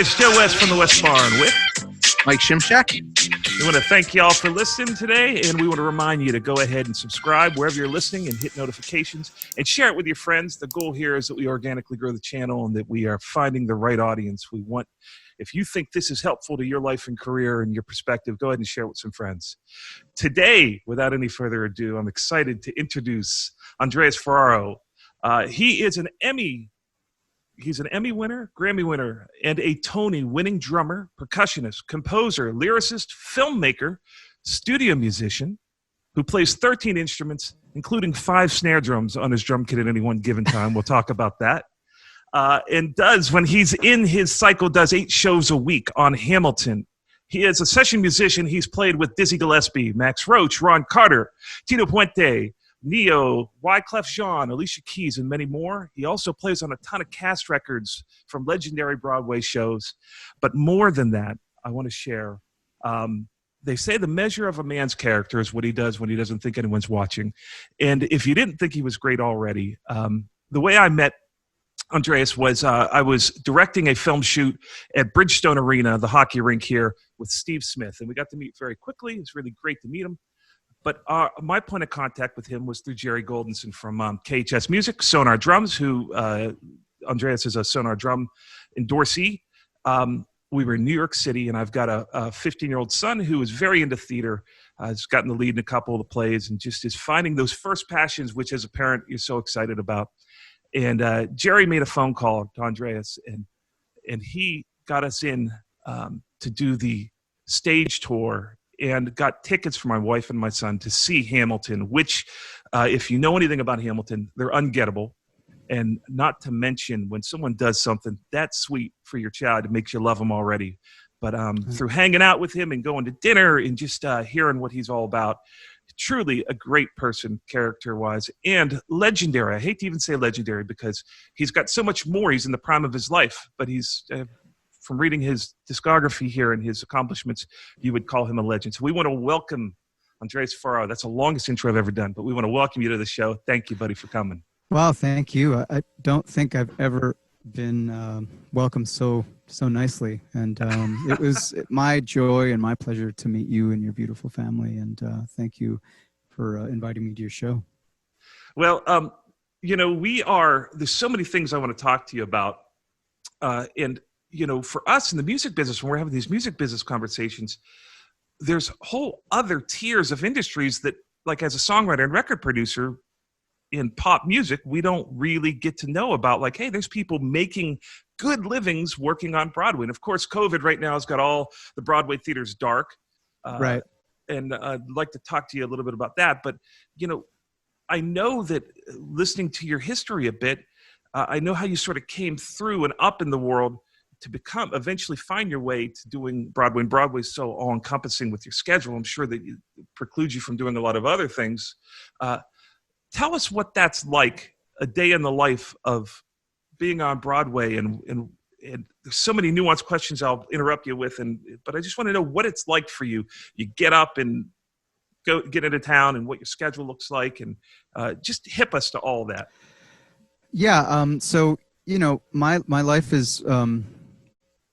it's Joe West from the West Barn with Mike Shimshack. We want to thank y'all for listening today, and we want to remind you to go ahead and subscribe wherever you're listening and hit notifications and share it with your friends. The goal here is that we organically grow the channel and that we are finding the right audience. We want, if you think this is helpful to your life and career and your perspective, go ahead and share it with some friends. Today, without any further ado, I'm excited to introduce Andres Forero. He is an Emmy. He's an Emmy winner, Grammy winner, and a Tony-winning drummer, percussionist, composer, lyricist, filmmaker, studio musician who plays 13 instruments, including 5 snare drums on his drum kit at any one given time. We'll talk about that. And does, when he's in his cycle, does 8 shows a week on Hamilton. He is a session musician. He's played with Dizzy Gillespie, Max Roach, Ron Carter, Tito Puente, Neo, Wyclef Jean, Alicia Keys, and many more. He also plays on a ton of cast records from legendary Broadway shows. But more than that, I want to share. They say the measure of a man's character is what he does when he doesn't think anyone's watching. And if you didn't think he was great already, the way I met Andres was I was directing a film shoot at Bridgestone Arena, the hockey rink here, with Steve Smith. And we got to meet very quickly. It was really great to meet him. But my point of contact with him was through Jerry Goldenson from KHS Music, Sonar Drums, who Andreas is a Sonar drum endorsee. We were in New York City, and I've got a 15-year-old son who is very into theater. Has gotten the lead in a couple of the plays and just is finding those first passions, which as a parent you're so excited about. And Jerry made a phone call to Andreas, and he got us in to do the stage tour and got tickets for my wife and my son to see Hamilton, which, if you know anything about Hamilton, they're ungettable. And not to mention, when someone does something that sweet for your child, it makes you love them already. But through hanging out with him and going to dinner and just hearing what he's all about, truly a great person character-wise and legendary. I hate to even say legendary because he's got so much more. He's in the prime of his life, but he's... from reading his discography here and his accomplishments, you would call him a legend. So we want to welcome Andres Forero. That's the longest intro I've ever done, but we want to welcome you to the show. Thank you, buddy, for coming. Well, thank you. I don't think I've ever been welcomed so nicely. And it was my joy and my pleasure to meet you and your beautiful family. And thank you for inviting me to your show. Well, you know, there's so many things I want to talk to you about. And you know, for us in the music business, when we're having these music business conversations, there's whole other tiers of industries that, like as a songwriter and record producer in pop music, we don't really get to know about. Like, hey, there's people making good livings working on Broadway. And of course, COVID right now has got all the Broadway theaters dark. Right. And I'd like to talk to you a little bit about that. But, you know, I know that listening to your history a bit, I know how you sort of came through and up in the world to eventually find your way to doing Broadway. And Broadway is so all-encompassing with your schedule. I'm sure that it precludes you from doing a lot of other things. Tell us what that's like, a day in the life of being on Broadway. And there's so many nuanced questions I'll interrupt you with. But I just want to know what it's like for you. You get up and get into town and what your schedule looks like. And just hip us to all that. Yeah. So, you know, my life is...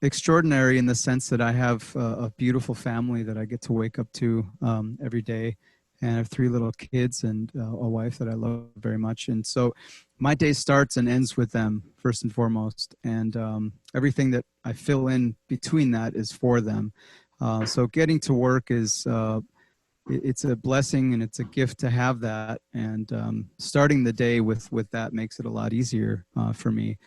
extraordinary in the sense that I have a beautiful family that I get to wake up to every day, and I have 3 little kids and a wife that I love very much. And so my day starts and ends with them first and foremost, and everything that I fill in between that is for them. So getting to work is it's a blessing and it's a gift to have that, and starting the day with that makes it a lot easier for me.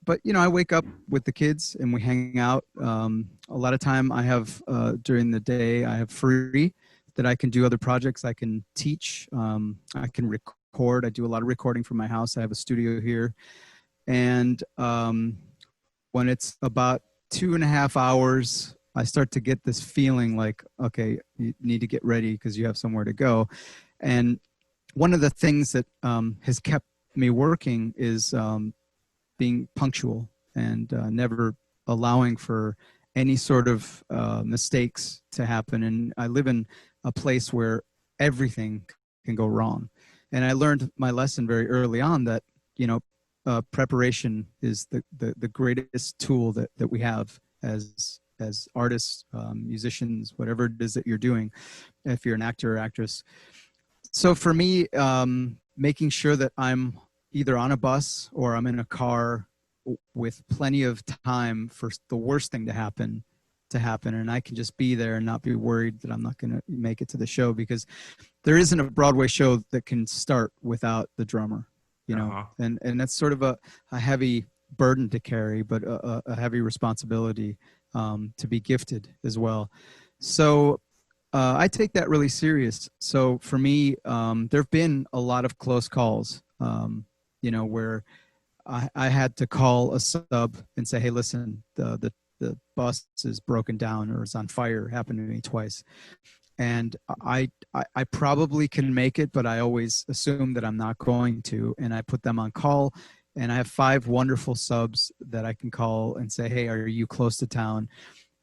But, you know, I wake up with the kids and we hang out. A lot of time I have during the day, I have free that I can do other projects. I can teach. I can record. I do a lot of recording from my house. I have a studio here. And when it's about 2.5 hours, I start to get this feeling like, okay, you need to get ready because you have somewhere to go. And one of the things that has kept me working is being punctual and never allowing for any sort of mistakes to happen. And I live in a place where everything can go wrong. And I learned my lesson very early on that, you know, preparation is the greatest tool that we have as artists, musicians, whatever it is that you're doing, if you're an actor or actress. So for me, making sure that I'm either on a bus or I'm in a car with plenty of time for the worst thing to happen, and I can just be there and not be worried that I'm not going to make it to the show, because there isn't a Broadway show that can start without the drummer, you know. And that's sort of a heavy burden to carry, but a heavy responsibility to be gifted as well. So I take that really serious. So for me, there have been a lot of close calls, you know, where I had to call a sub and say, hey, listen, the bus is broken down or is on fire. It happened to me twice. And I probably can make it, but I always assume that I'm not going to. And I put them on call, and I have 5 wonderful subs that I can call and say, hey, are you close to town?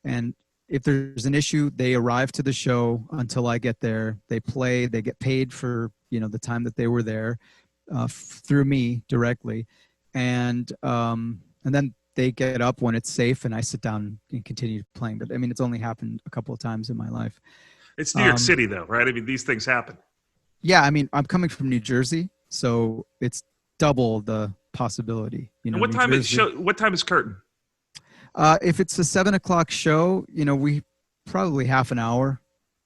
And if there's an issue, they arrive to the show until I get there. They play, they get paid for, you know, the time that they were there through me directly. And then they get up when it's safe, and I sit down and continue playing. But I mean, it's only happened a couple of times in my life. It's New York City, though, right? I mean, these things happen. Yeah, I mean, I'm coming from New Jersey, so it's double the possibility. You know, and what time is curtain? If it's a 7 o'clock show, you know, we probably half an hour.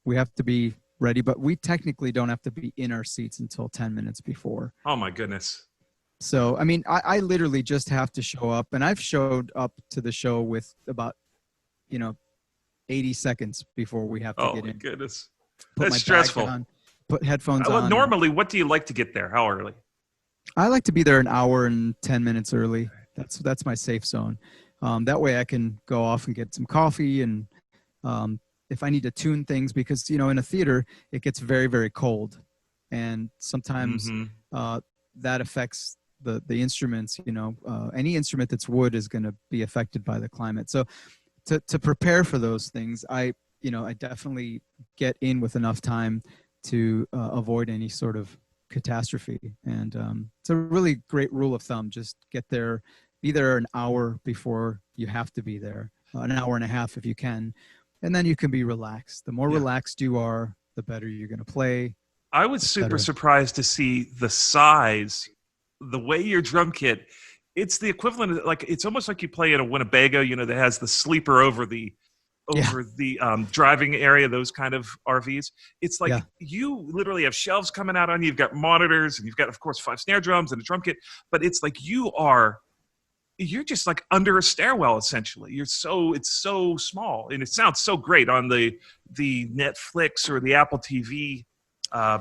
We have to be ready, but we technically don't have to be in our seats until 10 minutes before. Oh my goodness. So, I mean, I literally just have to show up, and I've showed up to the show with about, you know, 80 seconds before we have to get in. Oh my goodness. Put That's stressful. on, put headphones on. Normally, what do you like to get there? How early? I like to be there an hour and 10 minutes early. That's my safe zone. That way I can go off and get some coffee, and if I need to tune things, because, you know, in a theater, it gets very, very cold. And sometimes that affects the instruments, you know. Any instrument that's wood is going to be affected by the climate. So to prepare for those things, I definitely get in with enough time to avoid any sort of catastrophe. And it's a really great rule of thumb. Just get there, be there an hour before you have to be there, an hour and a half if you can, and then you can be relaxed. The more relaxed you are, the better you're going to play. I was super surprised to see the size, the way your drum kit, it's the equivalent of, like, it's almost like you play in a Winnebago, you know, that has the sleeper over the driving area, those kind of RVs. It's like you literally have shelves coming out on you. You've got monitors, and you've got, of course, 5 snare drums and a drum kit, but it's like you're just like under a stairwell, essentially. It's so small, and it sounds so great on the Netflix or the Apple TV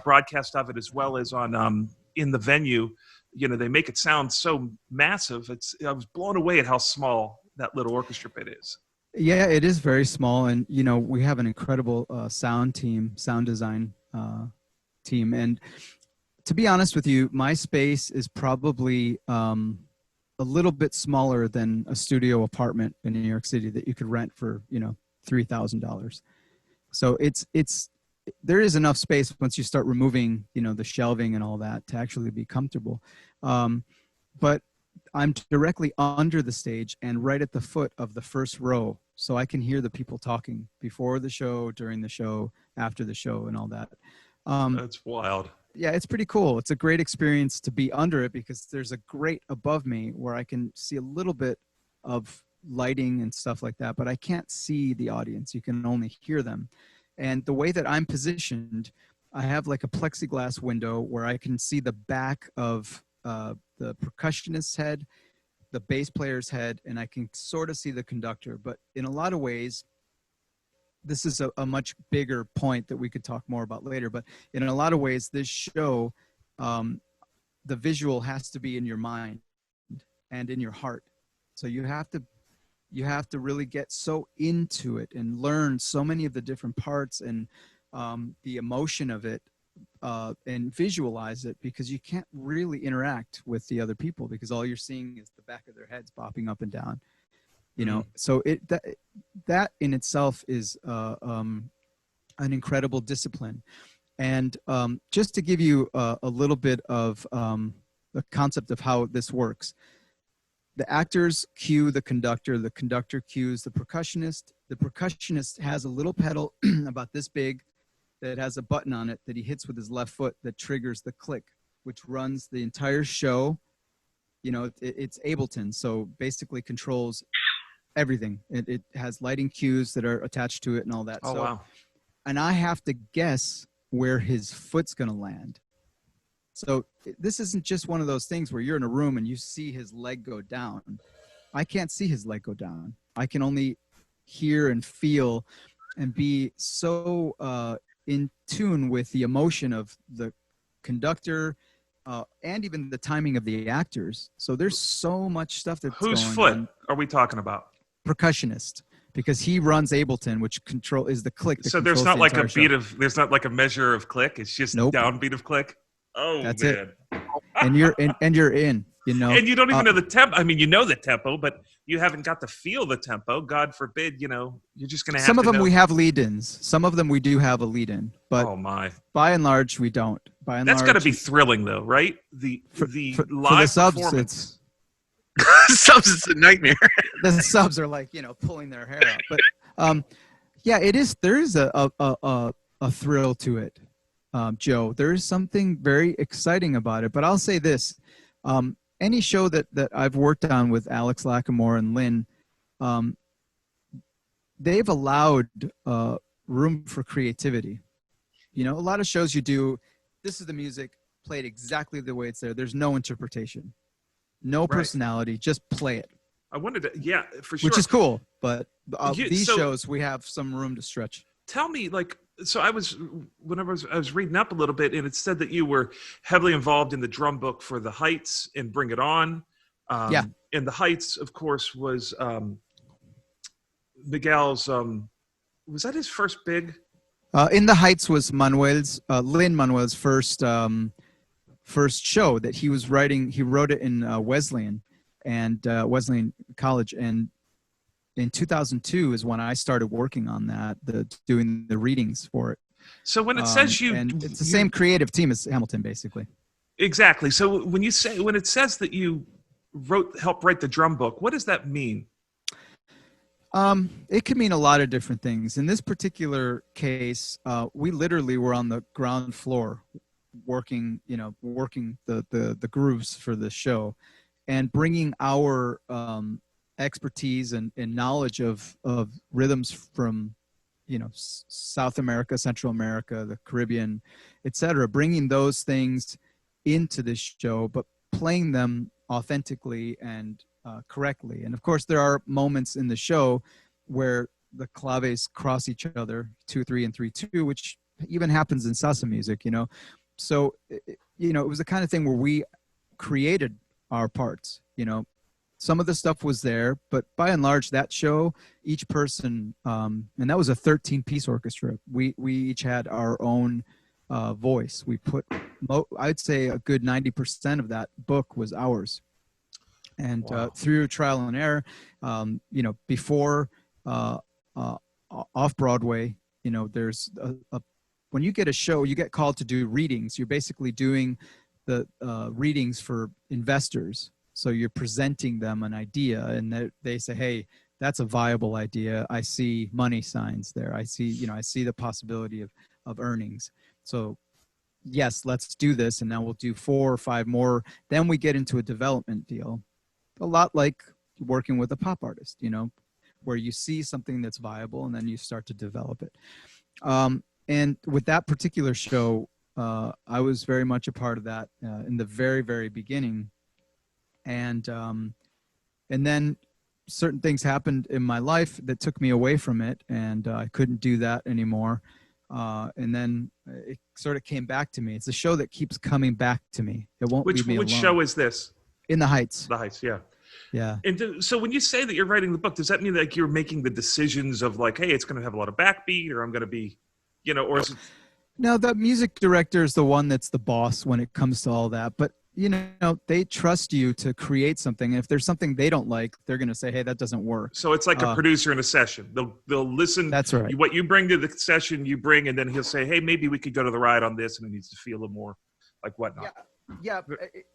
broadcast of it, as well as on in the venue. You know, they make it sound so massive. I was blown away at how small that little orchestra pit is. Yeah, it is very small, and you know, we have an incredible sound design team. And to be honest with you, my space is probably a little bit smaller than a studio apartment in New York City that you could rent for, you know, $3,000. So there is enough space once you start removing, you know, the shelving and all that to actually be comfortable. But I'm directly under the stage and right at the foot of the first row. So I can hear the people talking before the show, during the show, after the show, and all that. That's wild. Yeah, it's pretty cool. It's a great experience to be under it, because there's a grate above me where I can see a little bit of lighting and stuff like that, but I can't see the audience. You can only hear them. And the way that I'm positioned, I have like a plexiglass window where I can see the back of the percussionist's head, the bass player's head, and I can sort of see the conductor. But in a lot of ways, this is a much bigger point that we could talk more about later. But in a lot of ways, this show, the visual has to be in your mind and in your heart. So you have to really get so into it and learn so many of the different parts and the emotion of it, and visualize it, because you can't really interact with the other people because all you're seeing is the back of their heads bopping up and down, you know. So that in itself is an incredible discipline. And just to give you a little bit of the concept of how this works. The actors cue the conductor cues the percussionist has a little pedal about this big that has a button on it that he hits with his left foot that triggers the click, which runs the entire show. You know, it's Ableton, so basically controls everything. It has lighting cues that are attached to it and all that. Oh, so, wow. And I have to guess where his foot's going to land. So this isn't just one of those things where you're in a room and you see his leg go down. I can't see his leg go down. I can only hear and feel and be so in tune with the emotion of the conductor and even the timing of the actors. So there's so much stuff that's Whose going foot on. are we talking about? Percussionist, because he runs Ableton, which is the click. So there's not like a beat of, there's not like a measure of click. It's just downbeat of click. Oh, that's man. it. And you're in, you know. And you don't even know the tempo. I mean, you know the tempo, but you haven't got to feel the tempo. God forbid, you know, you're just going to have some of them know. We have lead-ins. Some of them we do have a lead-in, but oh my, by and large we don't. By and that's large, got to be thrilling though, right? The live for the subs, performance. Subs is a nightmare. The subs are like, you know, pulling their hair out. But yeah, it is. There is a thrill to it, Joe. There is something very exciting about it. But I'll say this: any show that I've worked on with Alex Lacamoire and Lynn, they've allowed room for creativity. You know, a lot of shows you do, this is the music played exactly the way it's there. There's no interpretation, no personality, just play it. I wanted to, yeah, for sure. Which is cool, but these shows, we have some room to stretch. Tell me, like, so I was reading up a little bit, and it said that you were heavily involved in the drum book for The Heights and Bring It On. Yeah. And The Heights, of course, was Miguel's, was that his first big? In the Heights was lin-manuel's first show that he was writing. He wrote it in Wesleyan College, and in 2002 is when I started working on that, doing the readings for it. So when it says and it's the same creative team as Hamilton, basically. Exactly. So when it says that you helped write the drum book, what does that mean? It could mean a lot of different things. In this particular case, we literally were on the ground floor working the grooves for the show and bringing our expertise and knowledge of rhythms from, you know, South America, Central America, the Caribbean, etc., bringing those things into this show, but playing them authentically and correctly. And of course, there are moments in the show where the claves cross each other, 2/3 and 3/2, which even happens in salsa music, you know. So, you know, it was the kind of thing where we created our parts, you know. Some of the stuff was there, but by and large, that show, each person, and that was a 13-piece orchestra. We each had our own voice. We put, I'd say a good 90% of that book was ours. And through trial and error, you know, before off Broadway, you know, there's when you get a show, you get called to do readings. You're basically doing the readings for investors. So you're presenting them an idea, and they say, "Hey, that's a viable idea. I see money signs there. I see the possibility of earnings. So yes, let's do this, and now we'll do 4 or 5 more." Then we get into a development deal. A lot like working with a pop artist, you know, where you see something that's viable and then you start to develop it. And with that particular show, I was very much a part of that in the very, very beginning. And then certain things happened in my life that took me away from it, and I couldn't do that anymore. And then it sort of came back to me. It's a show that keeps coming back to me. It won't leave me alone. Which show is this? In the Heights. The Heights, yeah. Yeah. And so when you say that you're writing the book, does that mean like you're making the decisions of like, hey, it's going to have a lot of backbeat, or I'm going to be, you know, or is it... No, the music director is the one that's the boss when it comes to all that. But, you know, they trust you to create something. And if there's something they don't like, they're going to say, hey, that doesn't work. So it's like a producer in a session. They'll listen. That's right. What you bring to the session, you bring, and then he'll say, hey, maybe we could go to the ride on this, and it needs to feel a little more like whatnot. Yeah,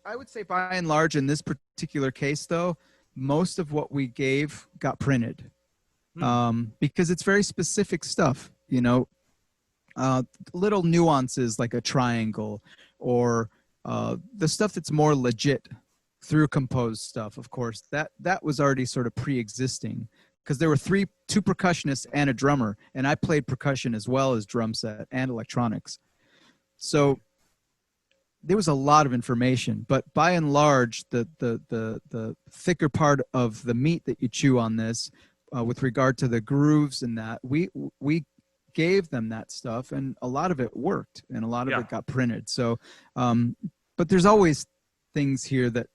I would say by and large in this particular case, though, most of what we gave got printed because it's very specific stuff, you know, little nuances like a triangle or the stuff that's more legit through composed stuff. Of course, that was already sort of pre-existing because there were two percussionists and a drummer, and I played percussion as well as drum set and electronics. So there was a lot of information, but by and large, the thicker part of the meat that you chew on this, with regard to the grooves and that, we gave them that stuff, and a lot of it worked, and a lot of it got printed. So, but there's always things here that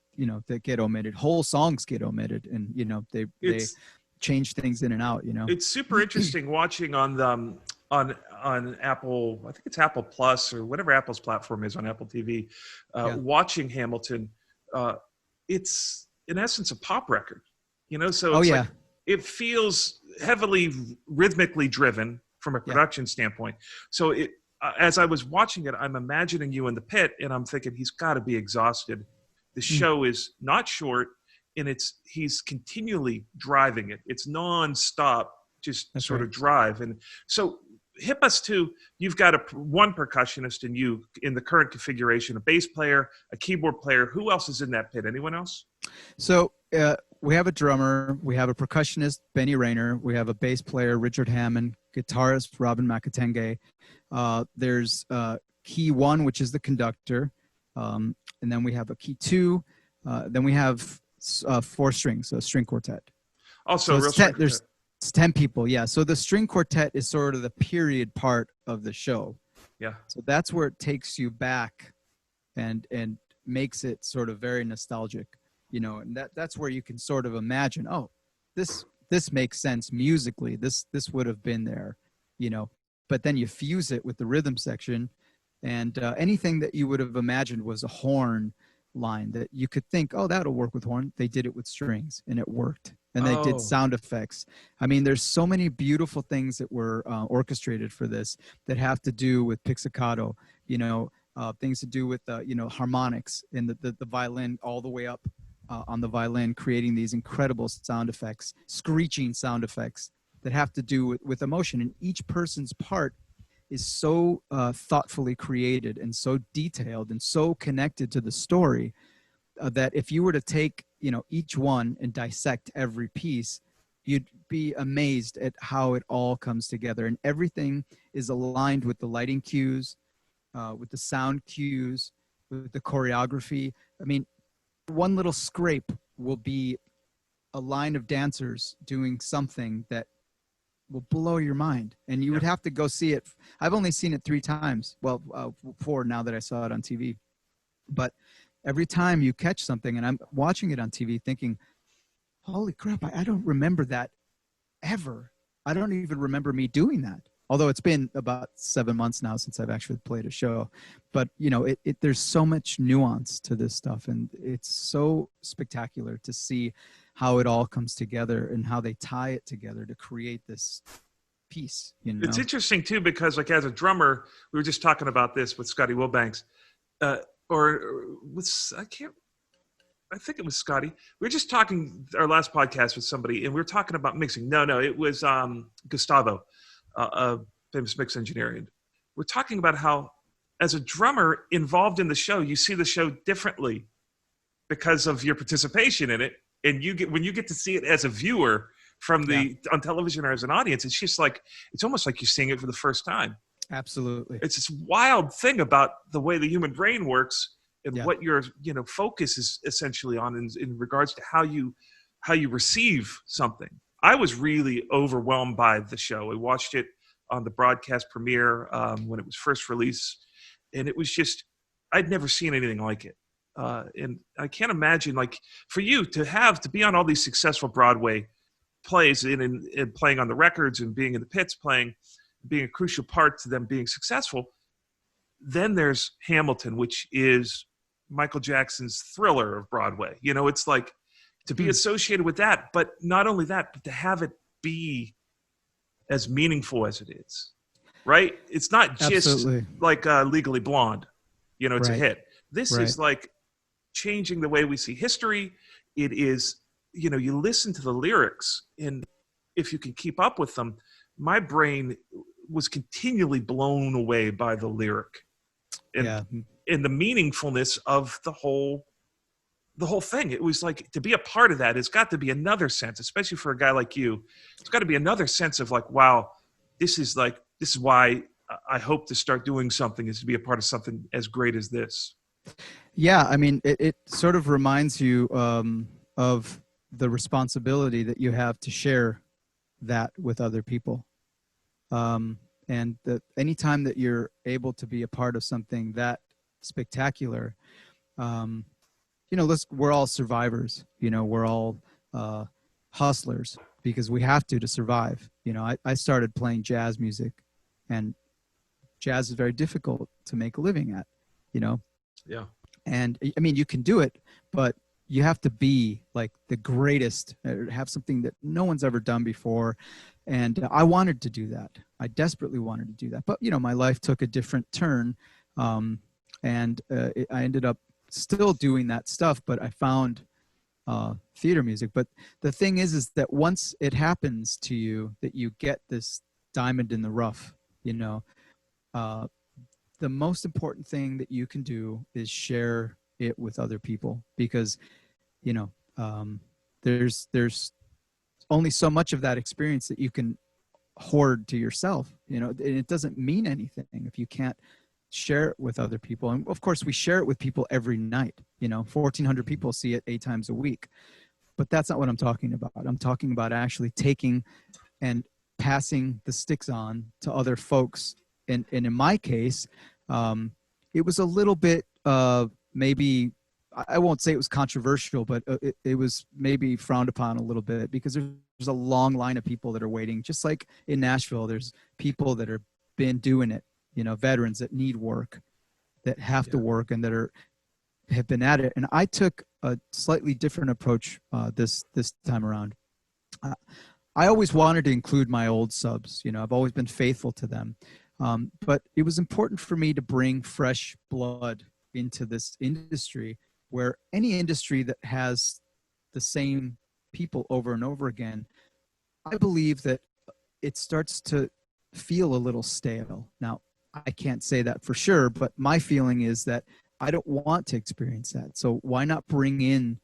that get omitted. Whole songs get omitted, and they change things in and out. It's super interesting watching on the on Apple, I think it's Apple Plus or whatever Apple's platform is on Apple TV, watching Hamilton. It's in essence a pop record, so it's like, it feels heavily rhythmically driven from a production standpoint. So as I was watching it, I'm imagining you in the pit, and I'm thinking he's got to be exhausted. The show is not short, and he's continually driving it. It's nonstop, just of drive. And so hip us to, you've got one percussionist and you in the current configuration, a bass player, a keyboard player. Who else is in that pit? Anyone else? So we have a drummer, we have a percussionist, Benny Rayner, we have a bass player, Richard Hammond, guitarist, Robin Makatenge. There's key 1, which is the conductor. And then we have a key 2. Then we have 4 strings, a string quartet. Also, so there's 10 people. Yeah. So the string quartet is sort of the period part of the show. Yeah. So that's where it takes you back and makes it sort of very nostalgic, and that's where you can sort of imagine, oh, this makes sense musically. This would have been there, but then you fuse it with the rhythm section, and anything that you would have imagined was a horn line that you could think, oh, that'll work with horn. They did it with strings, and it worked. And they did sound effects. I mean, there's so many beautiful things that were orchestrated for this that have to do with pizzicato, things to do with, harmonics and the violin all the way up on the violin, creating these incredible sound effects, screeching sound effects that have to do with emotion. And each person's part is so thoughtfully created and so detailed and so connected to the story that if you were to take each one and dissect every piece, you'd be amazed at how it all comes together. And everything is aligned with the lighting cues, with the sound cues, with the choreography. I mean, one little scrape will be a line of dancers doing something that will blow your mind, and you would have to go see it. I've only seen it 3 times. Well, 4 now that I saw it on TV, but every time you catch something, and I'm watching it on TV thinking, holy crap, I don't remember that ever. I don't even remember me doing that. Although it's been about 7 months now since I've actually played a show. But, there's so much nuance to this stuff, and it's so spectacular to see how it all comes together and how they tie it together to create this piece. It's interesting, too, because as a drummer, we were just talking about this with Scotty Wilbanks, I think it was Scotty. We were just talking our last podcast with somebody, and we were talking about mixing. No, it was Gustavo, a famous mix engineer. And we're talking about how, as a drummer involved in the show, you see the show differently because of your participation in it. And when you get to see it as a viewer from on television or as an audience, it's just like, it's almost like you're seeing it for the first time. Absolutely. It's this wild thing about the way the human brain works and what your focus is essentially on in regards to how you receive something. I was really overwhelmed by the show. I watched it on the broadcast premiere when it was first released, and it was just, I'd never seen anything like it. And I can't imagine, like, for you to be on all these successful Broadway plays and playing on the records and being in the pits being a crucial part to them being successful. Then there's Hamilton, which is Michael Jackson's Thriller of Broadway. It's like to be associated with that, but not only that, but to have it be as meaningful as it is, right? It's not just like Legally Blonde, it's a hit. This Right. is like changing the way we see history. It is, you know, you listen to the lyrics, and if you can keep up with them, my brain was continually blown away by the lyric and Yeah. and the meaningfulness of the whole thing. It was like, to be a part of that, it's got to be another sense, especially for a guy like you. It's got to be another sense of like, wow, this is why I hope to start doing something, is to be a part of something as great as this. Yeah, I mean, it sort of reminds you of the responsibility that you have to share that with other people. And that anytime that you're able to be a part of something that spectacular, you know, we're all survivors. You know, we're all hustlers because we have to survive. You know, I started playing jazz music, and jazz is very difficult to make a living at, you know. Yeah. And I mean, you can do it, but you have to be like the greatest, have something that no one's ever done before. And I wanted to do that. I desperately wanted to do that. But, you know, my life took a different turn. I ended up still doing that stuff, but I found theater music. But the thing is that once it happens to you, that you get this diamond in the rough, you know, the most important thing that you can do is share it with other people, because, you know, there's only so much of that experience that you can hoard to yourself, you know, and it doesn't mean anything if you can't share it with other people. And of course we share it with people every night, you know, 1,400 people see it 8 times a week, but that's not what I'm talking about. I'm talking about actually taking and passing the sticks on to other folks. And in my case, it was a little bit, maybe, I won't say it was controversial, but it was maybe frowned upon a little bit, because there's a long line of people that are waiting. Just like in Nashville, there's people that have been doing it, you know, veterans that need work, that have to work, and that have been at it. And I took a slightly different approach this time around. I always wanted to include my old subs. You know, I've always been faithful to them. But it was important for me to bring fresh blood into this industry, where any industry that has the same people over and over again, I believe that it starts to feel a little stale. Now, I can't say that for sure, but my feeling is that I don't want to experience that. So why not bring in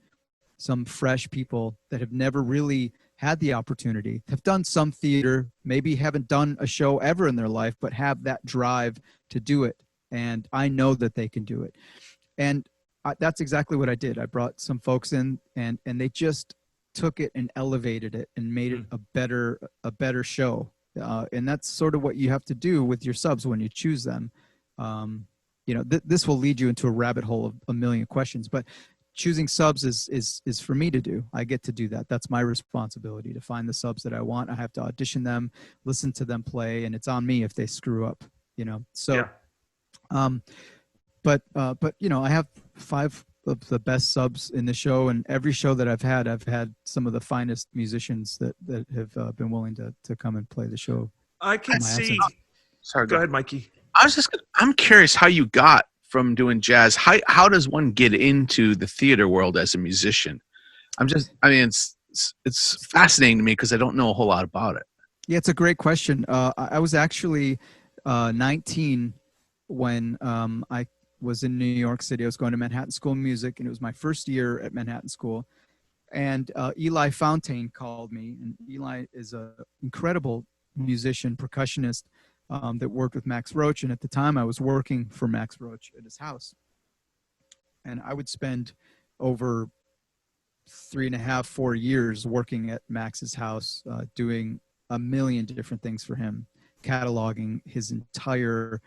some fresh people that have never really had the opportunity, have done some theater, maybe haven't done a show ever in their life, but have that drive to do it. And I know that they can do it. And that's exactly what I did. I brought some folks in, and they just took it and elevated it and made it a better show. And that's sort of what you have to do with your subs when you choose them. You know, this will lead you into a rabbit hole of a million questions, but choosing subs is for me to do. I get to do that. That's my responsibility, to find the subs that I want. I have to audition them, listen to them play, and it's on me if they screw up, you know? So, but you know, I have 5 of the best subs in the show, and every show that I've had some of the finest musicians that have been willing to come and play the show. I can see. Sorry, Go ahead, Mikey. I'm curious how you got from doing jazz. How does one get into the theater world as a musician? It's fascinating to me because I don't know a whole lot about it. Yeah, it's a great question. I was actually 19 when I was in New York City. I was going to Manhattan School of Music, and it was my first year at Manhattan School. And Eli Fontaine called me, and Eli is an incredible musician, percussionist, that worked with Max Roach. And at the time I was working for Max Roach at his house. And I would spend over 3.5, 4 years working at Max's house, doing a million different things for him, cataloging his entire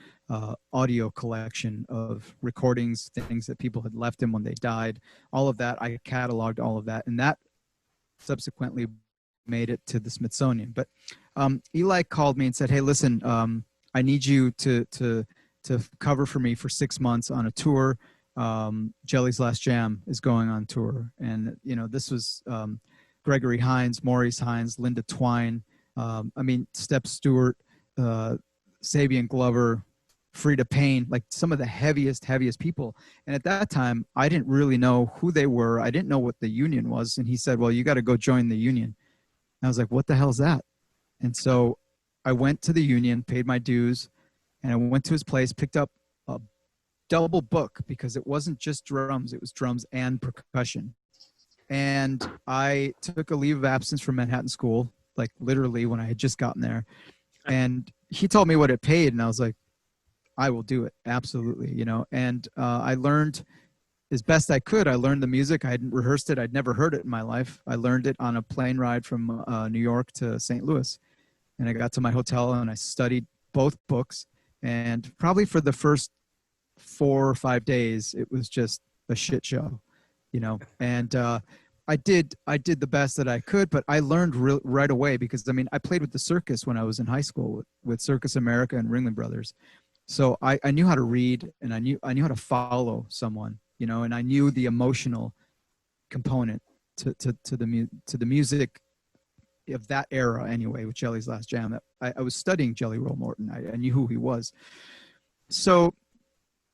audio collection of recordings, things that people had left him when they died, all of that. I cataloged all of that. And that subsequently made it to the Smithsonian. But Eli called me and said, "Hey, listen, I need you to cover for me for 6 months on a tour. Jelly's Last Jam is going on tour." And, you know, this was Gregory Hines, Maurice Hines, Linda Twine, Step Stewart, Sabian Glover, Frida Payne, like some of the heaviest people. And at that time, I didn't really know who they were. I didn't know what the union was. And he said, well, you got to go join the union. And I was like, what the hell is that? And so I went to the union, paid my dues, and I went to his place, picked up a double book because it wasn't just drums. It was drums and percussion. And I took a leave of absence from Manhattan School, like literally when I had just gotten there. And he told me what it paid. And I was like, I will do it. Absolutely. You know, and I learned as best I could. I learned the music. I hadn't rehearsed it. I'd never heard it in my life. I learned it on a plane ride from New York to St. Louis. And I got to my hotel and I studied both books. And probably for the first 4 or 5 days, it was just a shit show, you know. And I did the best that I could, but I learned right away because, I mean, I played with the circus when I was in high school with Circus America and Ringling Brothers. So I knew how to read, and I knew how to follow someone, you know, and I knew the emotional component to the music of that era anyway, with Jelly's Last Jam. I was studying Jelly Roll Morton. I knew who he was. So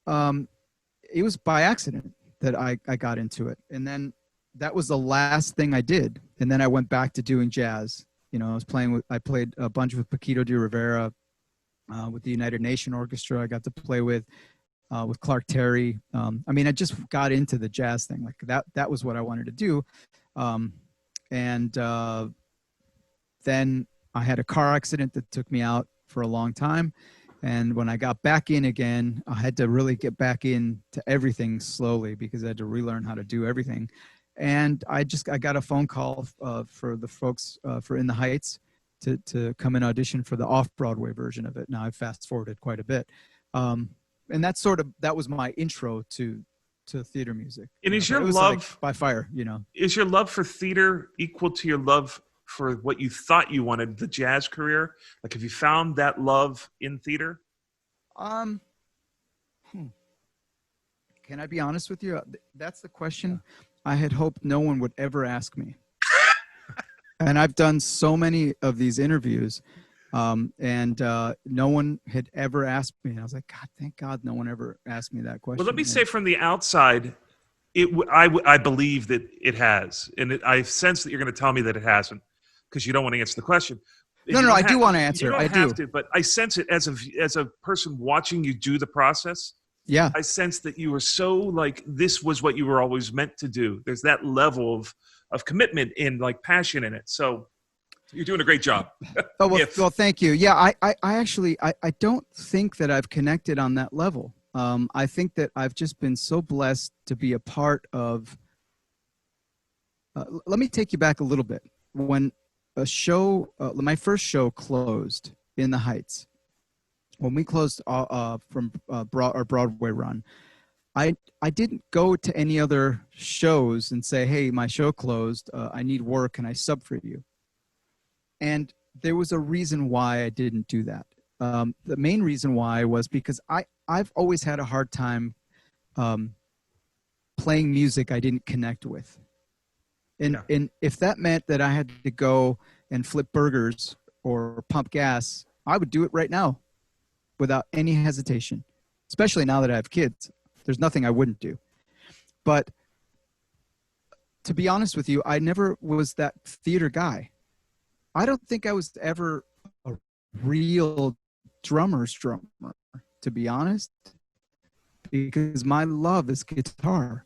it was by accident that I got into it. And then that was the last thing I did. And then I went back to doing jazz. You know, I played a bunch with Paquito D'Rivera, with the United Nation Orchestra. I got to play with Clark Terry. I mean, I just got into the jazz thing. Like that was what I wanted to do. Then I had a car accident that took me out for a long time. And when I got back in again, I had to really get back into everything slowly because I had to relearn how to do everything. And I got a phone call for the folks for In the Heights to come and audition for the off-Broadway version of it. Now I've fast-forwarded quite a bit. And that was my intro to theater music. And is your love like by fire, you know? Is your love for theater equal to your love for what you thought you wanted, the jazz career? Like, have you found that love in theater? Can I be honest with you? That's the question I had hoped no one would ever ask me. And I've done so many of these interviews, and no one had ever asked me. And I was like, God, thank God no one ever asked me that question. Well, let me say from the outside, I believe that it has. And I sense that you're going to tell me that it hasn't because you don't want to answer the question. No, I do want to answer. I do. But I sense it as a person watching you do the process. Yeah. I sense that you were so like, this was what you were always meant to do. There's that level of commitment and like passion in it. So you're doing a great job. Oh, well, thank you. Yeah, I actually don't think that I've connected on that level. I think that I've just been so blessed to be a part of, let me take you back a little bit. When a show, my first show closed in the Heights, when we closed from our Broadway run, I didn't go to any other shows and say, hey, my show closed. I need work. Can I sub for you? And there was a reason why I didn't do that. The main reason why was because I've always had a hard time playing music I didn't connect with. And if that meant that I had to go and flip burgers or pump gas, I would do it right now without any hesitation, especially now that I have kids. There's nothing I wouldn't do. But to be honest with you, I never was that theater guy. I don't think I was ever a real drummer's drummer, to be honest, because my love is guitar.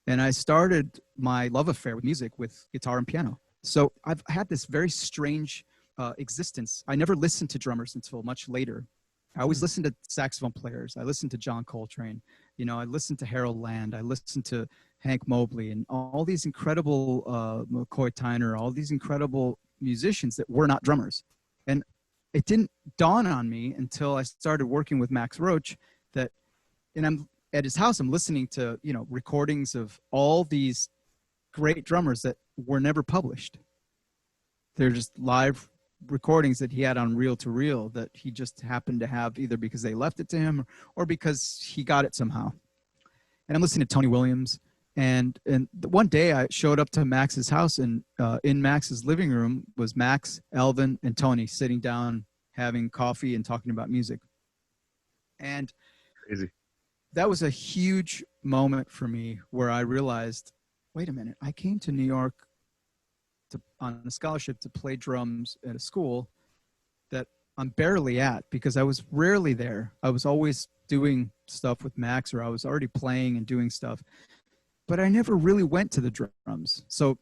And I started my love affair with music with guitar and piano. So I've had this very strange existence. I never listened to drummers until much later. I always listened to saxophone players. I listened to John Coltrane. You know, I listened to Harold Land. I listened to Hank Mobley and all these incredible McCoy Tyner, all these incredible musicians that were not drummers. And it didn't dawn on me until I started working with Max Roach that, and I'm at his house, I'm listening to, you know, recordings of all these great drummers that were never published. They're just live recordings that he had on reel to reel that he just happened to have either because they left it to him or because he got it somehow. And I'm listening to Tony Williams. And one day I showed up to Max's house, and in Max's living room was Max, Elvin, and Tony sitting down having coffee and talking about music. And Crazy. that was a huge moment for me where I realized, wait a minute, I came to New York on a scholarship to play drums at a school that I'm barely at because I was rarely there. I was always doing stuff with Max, or I was already playing and doing stuff, but I never really went to the drums. So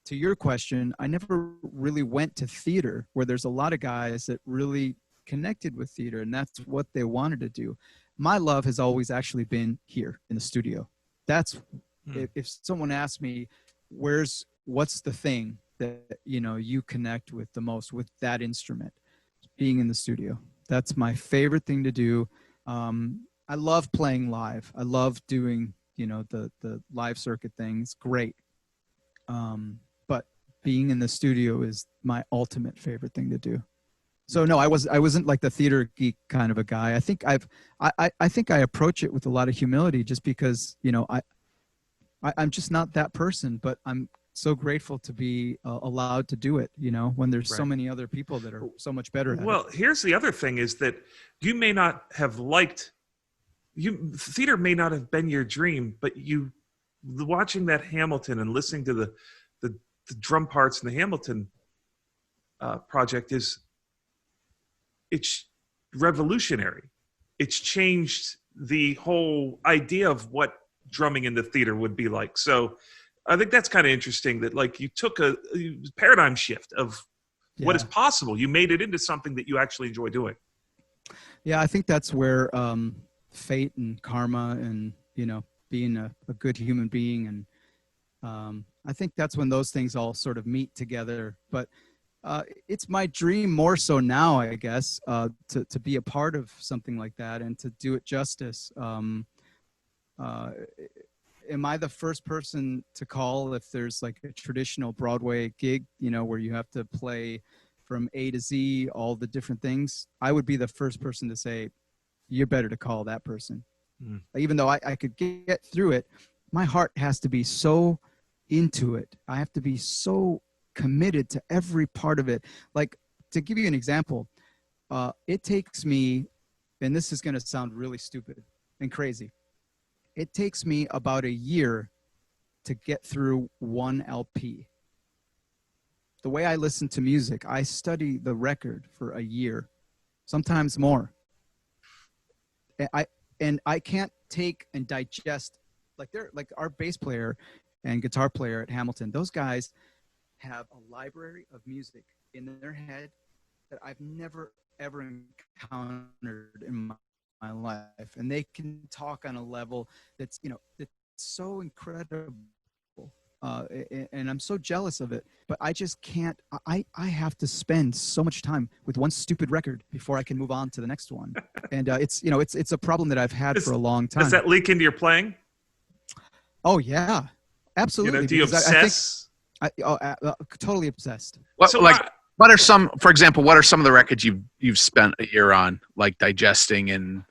to your question, I never really went to theater, where there's a lot of guys that really connected with theater and that's what they wanted to do. My love has always actually been here in the studio. That's if someone asks me, what's the thing that, you know, you connect with the most with that instrument, being in the studio. That's my favorite thing to do. I love playing live. I love doing, you know, the live circuit thing. It's great. But being in the studio is my ultimate favorite thing to do. So no, I wasn't like the theater geek kind of a guy. I think I think I approach it with a lot of humility, just because, you know, I'm just not that person, but I'm so grateful to be allowed to do it, you know, when there's so many other people that are so much better at it. Well, here's the other thing is that you may not have liked, theater may not have been your dream, but watching that Hamilton and listening to the drum parts in the Hamilton project it's revolutionary. It's changed the whole idea of what drumming in the theater would be like. So I think that's kind of interesting that, like, you took a paradigm shift of what is possible. You made it into something that you actually enjoy doing. Yeah, I think that's where fate and karma and, you know, being a good human being, and I think that's when those things all sort of meet together. But it's my dream more so now, I guess, to be a part of something like that and to do it justice. Am I the first person to call if there's like a traditional Broadway gig, you know, where you have to play from A to Z, all the different things? I would be the first person to say, you're better to call that person. Even though I could get through it, my heart has to be so into it. I have to be so committed to every part of it. Like, to give you an example, it takes me, and this is going to sound really stupid and crazy, it takes me about a year to get through one LP. The way I listen to music, I study the record for a year, sometimes more. And I can't take and digest, like our bass player and guitar player at Hamilton, those guys have a library of music in their head that I've never ever encountered in my life, and they can talk on a level that's, you know, it's so incredible, and I'm so jealous of it, but I just can't. I have to spend so much time with one stupid record before I can move on to the next one, and it's, you know, it's a problem that I've had for a long time. Does that leak into your playing? Oh yeah, absolutely. You know, do you obsess? I totally obsessed. What are some, for example, what are some of the records you've spent a year on, like digesting and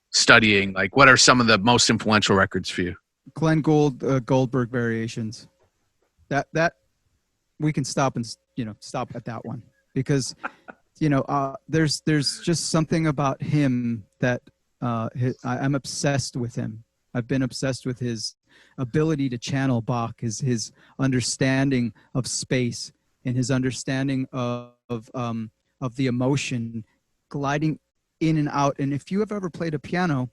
studying? Like, what are some of the most influential records for you? Glenn Goldberg Variations. That we can stop and, you know, stop at that one, because, you know, there's just something about him that I'm obsessed with him. I've been obsessed with his ability to channel Bach, his understanding of space and his understanding of the emotion gliding in and out. And if you have ever played a piano,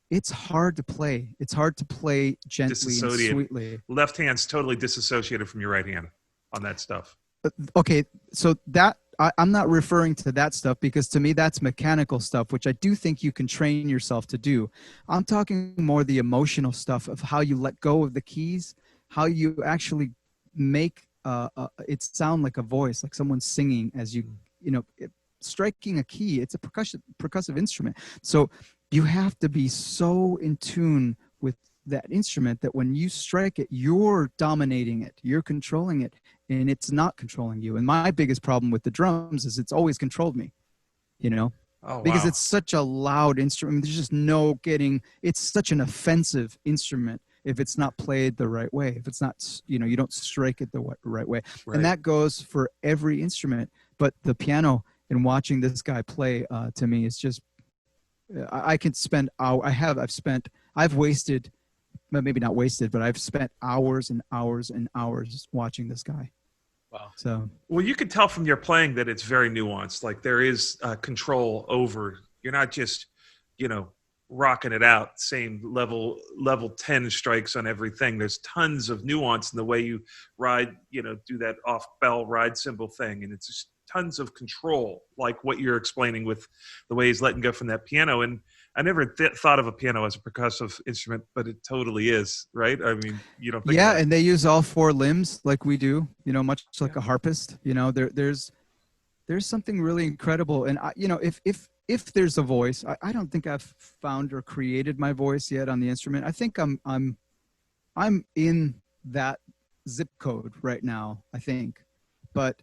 it's hard to play. It's hard to play gently and sweetly. Left hand's totally disassociated from your right hand on that stuff. Okay, so that I'm not referring to that stuff, because to me that's mechanical stuff, which I do think you can train yourself to do. I'm talking more the emotional stuff of how you let go of the keys, how you actually make it sound like a voice, like someone's singing as you know, striking a key. It's a percussive instrument. So you have to be so in tune with that instrument that when you strike it, you're dominating it, you're controlling it, and it's not controlling you. And my biggest problem with the drums is it's always controlled me, you know, because it's such a loud instrument. There's just no getting, it's such an offensive instrument if it's not played the right way, if it's not, you know, you don't strike it the right way. Right. And that goes for every instrument. But the piano, and watching this guy play, to me, is just I can spend I've wasted, well, maybe not wasted, but I've spent hours and hours and hours watching this guy. Wow. So, well, you can tell from your playing that it's very nuanced. Like there is control over, you're not just, rocking it out, same level 10 strikes on everything. There's tons of nuance in the way you ride, do that off bell ride cymbal thing. And it's just tons of control, like what you're explaining with the way he's letting go from that piano. And I never thought of a piano as a percussive instrument, but it totally is, right? I mean, you don't think yeah, and they use all four limbs like we do, much like a harpist. There's something really incredible. And if there's a voice, I don't think I've found or created my voice yet on the instrument. I think I'm in that zip code right now, I think. But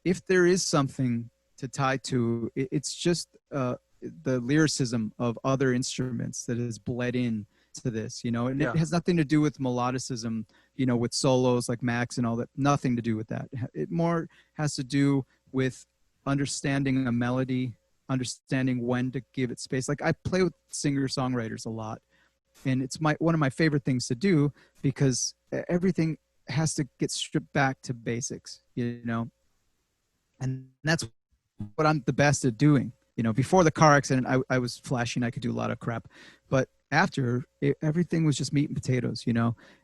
if there is something to tie to, it's just the lyricism of other instruments that has bled in to this, and it has nothing to do with melodicism, with solos like Max and all that, nothing to do with that. It more has to do with understanding a melody, understanding when to give it space. Like I play with singer-songwriters a lot, and it's one of my favorite things to do because everything has to get stripped back to basics, and that's what I'm the best at doing. Before the car accident, I was flashing. I could do a lot of crap, but after everything was just meat and potatoes,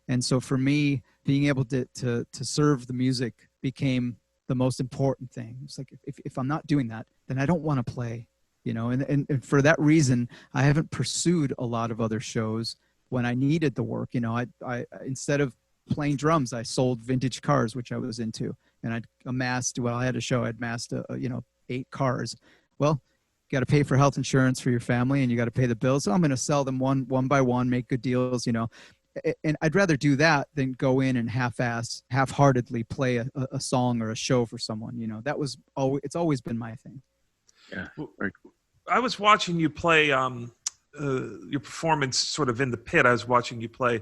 And so for me, being able to serve the music became the most important thing. It's like, if I'm not doing that, then I don't want to play, and for that reason, I haven't pursued a lot of other shows when I needed the work. I instead of playing drums, I sold vintage cars, which I was into, and I had a show, I'd amassed 8 cars. Well, you got to pay for health insurance for your family, and you got to pay the bills. So I'm going to sell them one by one, make good deals, and I'd rather do that than go in and half-heartedly play a song or a show for someone. It's always been my thing. Yeah. I was watching you play your performance sort of in the pit. I was watching you play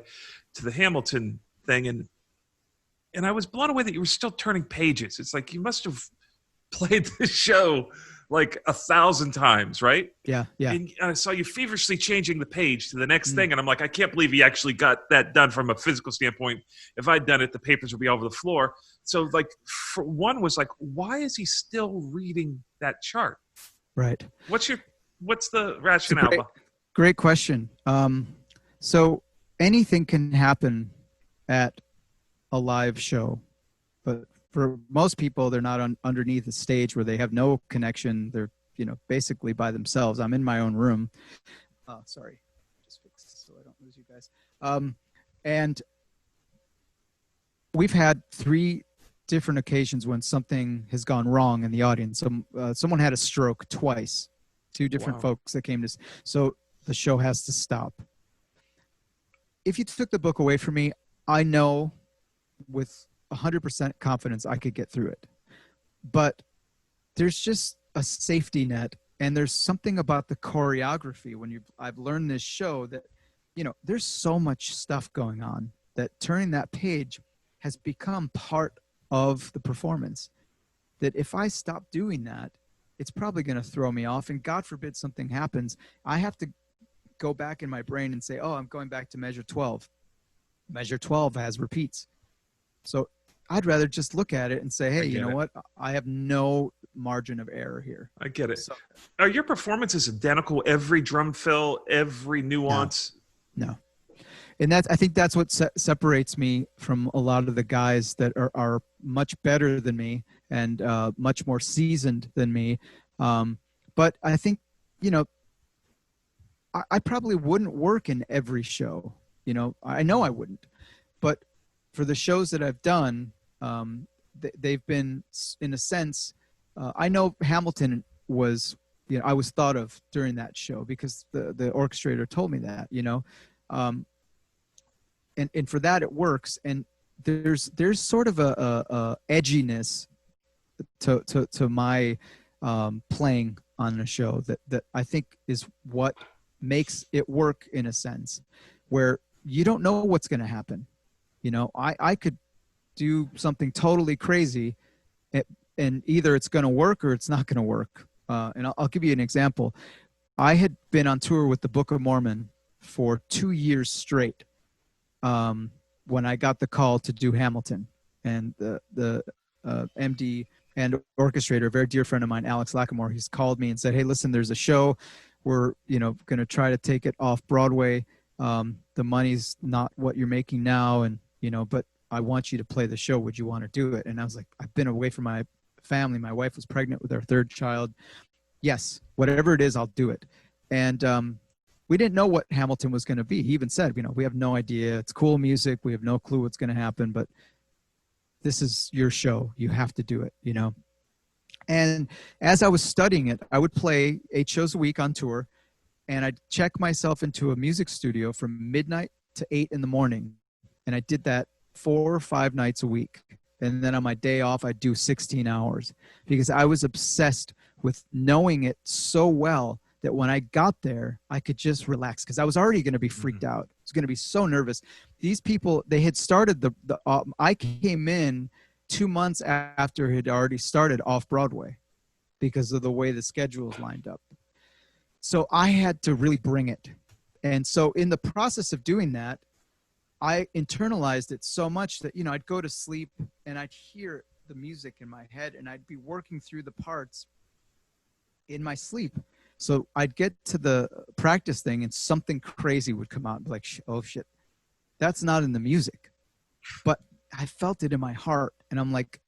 to the Hamilton thing, and I was blown away that you were still turning pages. It's like you must have played this show like 1,000 times, right? Yeah. And I saw you feverishly changing the page to the next thing, and I'm like, I can't believe he actually got that done from a physical standpoint. If I'd done it, the papers would be all over the floor. So, like, for one was like, why is he still reading that chart? Right. What's the rationale? Great question. So anything can happen at a live show, but for most people, they're not underneath a stage where they have no connection. They're, basically by themselves. I'm in my own room. Sorry, just fix this so I don't lose you guys. And we've had 3 different occasions when something has gone wrong in the audience. Someone had a stroke twice. 2 different folks that came to. So the show has to stop. If you took the book away from me, I know with 100% confidence I could get through it. But there's just a safety net, and there's something about the choreography I've learned this show that, there's so much stuff going on that turning that page has become part of the performance, that if I stop doing that, it's probably going to throw me off, and God forbid something happens. I have to go back in my brain and say, I'm going back to measure 12. Measure 12 has repeats. So I'd rather just look at it and say, hey, what? I have no margin of error here. I get it. So, are your performances identical? Every drum fill, every nuance? No. And I think that's what separates me from a lot of the guys that are much better than me and much more seasoned than me. But I think, I probably wouldn't work in every show. I know I wouldn't. But for the shows that I've done, they've been, in a sense, I know Hamilton was, I was thought of during that show because the orchestrator told me that, and for that it works. And there's sort of a edginess to my playing on a show that I think is what makes it work, in a sense, where you don't know what's going to happen. I could do something totally crazy, and either it's going to work or it's not going to work. And I'll give you an example. I had been on tour with the Book of Mormon for 2 years straight when I got the call to do Hamilton. And the MD and orchestrator, a very dear friend of mine, Alex Lackamore, he's called me and said, hey, listen, there's a show. We're, going to try to take it off Broadway. The money's not what you're making now. And, but I want you to play the show. Would you want to do it? And I was like, I've been away from my family. My wife was pregnant with our third child. Yes, whatever it is, I'll do it. And we didn't know what Hamilton was going to be. He even said, we have no idea. It's cool music. We have no clue what's going to happen, but this is your show. You have to do it, And as I was studying it, I would play 8 shows a week on tour, and I'd check myself into a music studio from midnight to 8 in the morning. And I did that 4 or 5 nights a week. And then on my day off, I'd do 16 hours because I was obsessed with knowing it so well that when I got there, I could just relax because I was already going to be freaked out. I was going to be so nervous. These people, they had started I came in 2 months after it had already started off Broadway because of the way the schedules lined up. So I had to really bring it. And so in the process of doing that, I internalized it so much that, I'd go to sleep and I'd hear the music in my head and I'd be working through the parts in my sleep. So I'd get to the practice thing and something crazy would come out and be like, oh shit, that's not in the music. But I felt it in my heart. And I'm like,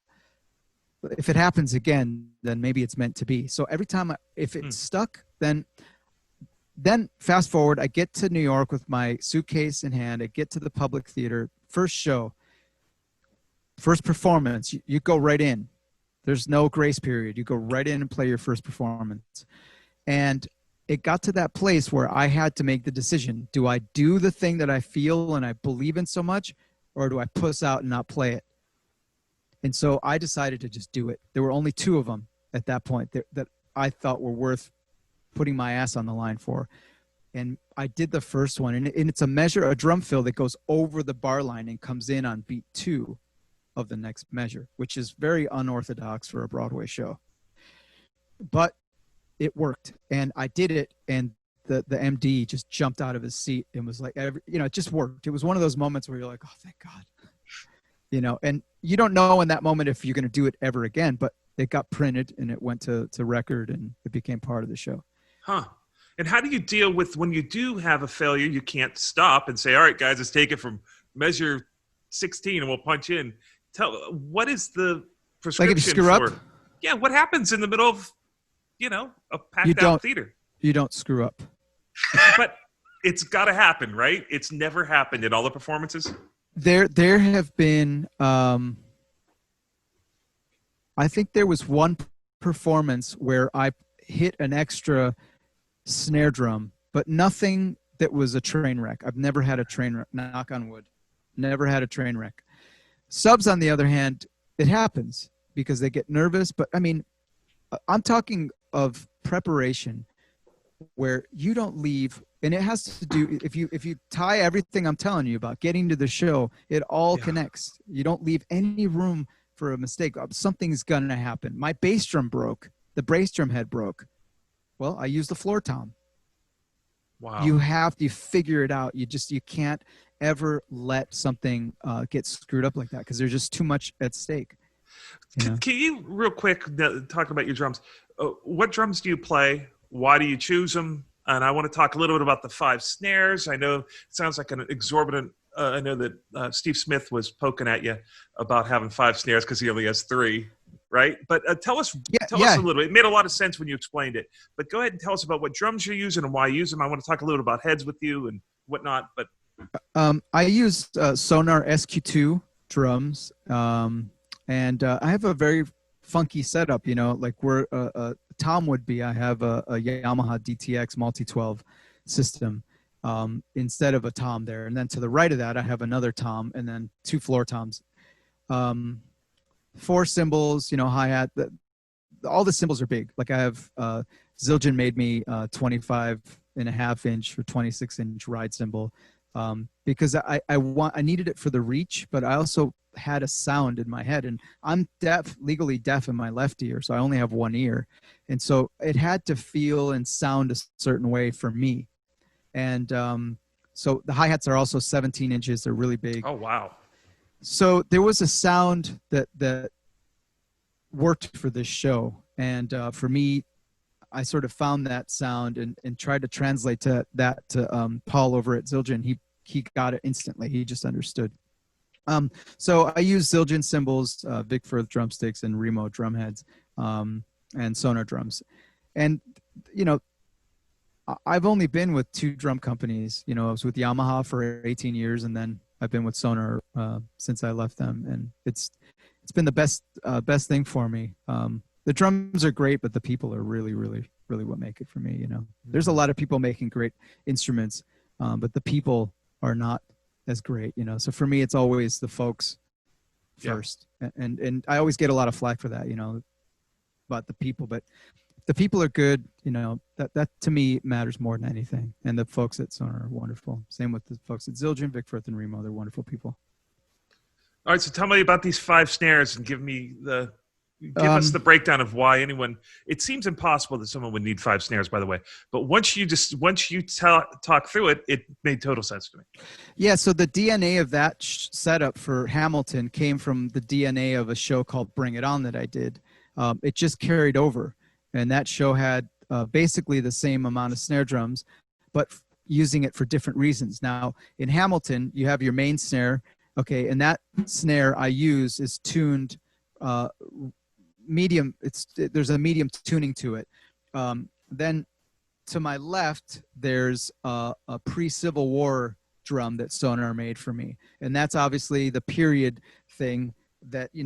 if it happens again, then maybe it's meant to be. So every time, if it's stuck, then fast forward, I get to New York with my suitcase in hand. I get to the Public Theater, first show, first performance, you go right in. There's no grace period. You go right in and play your first performance. And it got to that place where I had to make the decision. Do I do the thing that I feel and I believe in so much, or do I puss out and not play it? And so I decided to just do it. There were only 2 of them at that point that I thought were worth putting my ass on the line for. And I did the first one. And it's a drum fill that goes over the bar line and comes in on beat 2 of the next measure, which is very unorthodox for a Broadway show. But it worked, and I did it, and the MD just jumped out of his seat and was like, it just worked. It was one of those moments where you're like, oh, thank God, and you don't know in that moment if you're going to do it ever again, but it got printed and it went to record and it became part of the show. Huh. And how do you deal with when you do have a failure, you can't stop and say, all right, guys, let's take it from measure 16 and we'll punch in. What is the prescription like if you screw up? Yeah, what happens in the middle of, a packed out theater? You don't screw up. But it's got to happen, right? It's never happened in all the performances? There have been, I think there was one performance where I hit an extra snare drum, but nothing that was a train wreck. I've never had a train wreck, knock on wood. Never had a train wreck. Subs, on the other hand, it happens because they get nervous. But, I mean, I'm talking of preparation where you don't leave, and it has to do, if you tie everything I'm telling you about getting to the show, it all connects. You don't leave any room for a mistake. Something's going to happen. My bass drum broke. The bass drum head broke. Well, I used the floor tom. Wow. You have to figure it out. You can't ever let something get screwed up like that because there's just too much at stake. Can you real quick talk about your drums? What drums do you play? Why do you choose them? And I want to talk a little bit about the 5 snares. I know it sounds like an exorbitant. I know that Steve Smith was poking at you about having 5 snares because he only has 3, right? But tell us a little bit. It made a lot of sense when you explained it. But go ahead and tell us about what drums you're using and why you use them. I want to talk a little about heads with you and whatnot. But I use Sonar SQ2 drums, and I have a very funky setup. Like where Tom would be. I have a Yamaha DTX multi-12 system instead of a tom there. And then to the right of that, I have another tom and then 2 floor toms. 4 cymbals, hi-hat. All the cymbals are big. Like I have Zildjian made me 25.5 inch or 26 inch ride cymbal. because I needed it for the reach, but I also had a sound in my head, and I'm legally deaf in my left ear, so I only have one ear, and so it had to feel and sound a certain way for me. And so the hi-hats are also 17 inches. They're really big. Oh, wow. So there was a sound that worked for this show. And for me, I sort of found that sound and tried to translate that to Paul over at Zildjian. He got it instantly. He just understood. So I use Zildjian cymbals, Vic Firth drumsticks, and Remo drum heads, and Sonar drums. And, you know, I've only been with 2 drum companies. You know, I was with Yamaha for 18 years, and then I've been with Sonar since I left them, and it's been the best thing for me. The drums are great, but the people are really, really, really what make it for me. You know, there's a lot of people making great instruments, but the people are not as great. You know, so for me, it's always the folks first, and I always get a lot of flack for that. You know, about the people, but the people are good, you know, that to me matters more than anything. And the folks at Sonar are wonderful. Same with the folks at Zildjian, Vic Firth, and Remo. They're wonderful people. All right, so tell me about these 5 snares and give us the breakdown of why anyone. It seems impossible that someone would need 5 snares, by the way. But once you talk through it, it made total sense to me. Yeah. So the DNA of that setup for Hamilton came from the DNA of a show called Bring It On that I did. It just carried over. And that show had basically the same amount of snare drums, but using it for different reasons. Now, in Hamilton, you have your main snare, okay, and that snare I use is tuned medium. There's a medium tuning to it. Then to my left, there's a pre-Civil War drum that Sonar made for me, and that's obviously the period thing that you